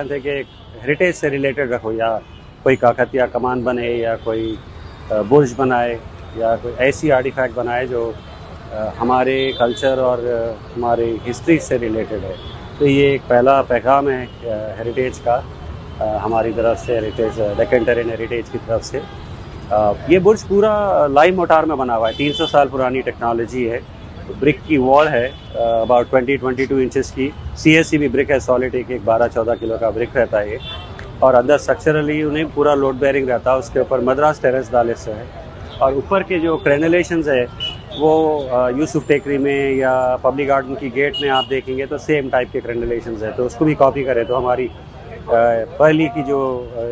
थे कि हेरिटेज से रिलेटेड रखो, या कोई काकतिया कमान बने या कोई बुर्ज बनाए या कोई ऐसी आर्टिफैक्ट बनाए जो हमारे कल्चर और हमारे हिस्ट्री से रिलेटेड है। तो ये एक पहला पैगाम है हेरिटेज का हमारी तरफ से, हेरिटेज डेक्कन टेरेन हेरिटेज की तरफ से। ये बुर्ज पूरा लाइव मोटार में बना हुआ है, 300 साल पुरानी टेक्नोलॉजी है। ब्रिक की वॉल है अबाउट 22 इंचेस की। CSCB ब्रिक है, सॉलिड एक 12-14 किलो का ब्रिक रहता है ये। और अंदर स्ट्रक्चरली उन्हें पूरा लोड बेयरिंग रहता है। उसके ऊपर मद्रास टेरेस डालिस है, और ऊपर के जो क्रेनेलेशंस है वो यूसुफ टेकरी में या पब्लिक गार्डन की गेट में आप देखेंगे तो सेम टाइप के क्रेनेलेशंस है। तो उसको भी कॉपी करें तो हमारी पहली की जो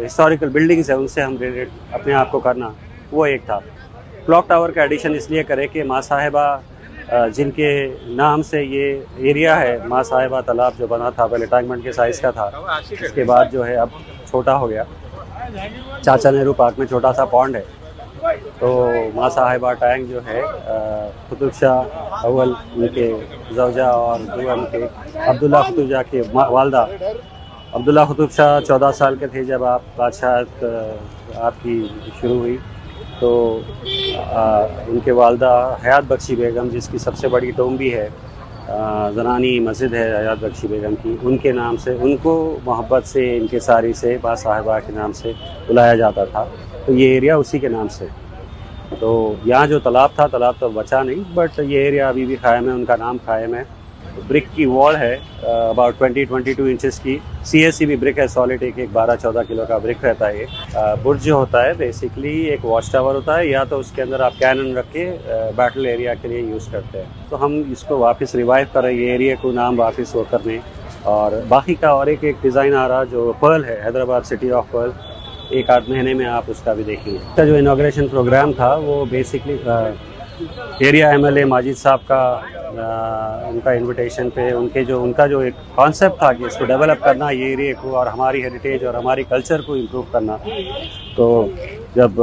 हिस्टोरिकल बिल्डिंग्स है उनसे हम रिलेट अपने आप को करना, वो एक था। क्लॉक टावर का एडिशन इसलिए करें कि माँ साहिबा जिनके नाम से ये एरिया है, माँ साहिबा तालाब जो बना था पहले टैंकमेंट के साइज़ का था, इसके बाद जो है अब छोटा हो गया। चाचा नेहरू पार्क में छोटा सा पॉन्ड है। तो माँ साहिबा टैंक जो है कुतुब शाह अव्वल उनके जौजा और दुआ के अब्दुल्ला कुतुब शाह के वालदा। अब्दुल्ला कुतुब शाह 14 साल के थे जब आप बादशाहत आपकी शुरू हुई। तो उनके वालदा हयात बख्शी बेगम, जिसकी सबसे बड़ी टोम भी है, ज़नानी मस्जिद है हयात बख्शी बेगम की, उनके नाम से, उनको मोहब्बत से इनके सारी से माँ साहिबा के नाम से बुलाया जाता था। तो ये एरिया उसी के नाम से। तो यहाँ जो तालाब था, तालाब तो बचा नहीं, बट ये एरिया अभी भी कायम है, उनका नाम कायम है। ब्रिक की वॉल है अबाउट 22 इंचेस की। CSCB ब्रिक है, सॉलिड एक 12-14 किलो का ब्रिक रहता है ये। बुर्ज जो होता है बेसिकली एक वॉच टावर होता है, या तो उसके अंदर आप कैनन रख के बैटल एरिया के लिए यूज़ करते हैं। तो हम इसको वापस रिवाइव कर रहे हैं, ये एरिया को नाम वापस वो करने। और बाकी का और एक डिज़ाइन आ रहा जो पर्ल है, हैदराबाद सिटी ऑफ पर्ल, 1-8 महीने में आप उसका भी देखेंगे। इसका जो इनाग्रेशन प्रोग्राम था वो बेसिकली एरिया MLA माजिद साहब का उनका इनविटेशन पे, उनका जो एक कॉन्सेप्ट था कि इसको डेवलप करना, ये एरिया को और हमारी हेरिटेज और हमारी कल्चर को इम्प्रूव करना। तो जब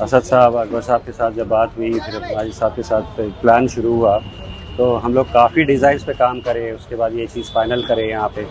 असद साहब, अकबर साहब के साथ जब बात हुई, फिर माजिद साहब के साथ प्लान शुरू हुआ, तो हम लोग काफ़ी डिज़ाइंस पे काम करे, उसके बाद ये चीज़ फाइनल करे यहाँ पे।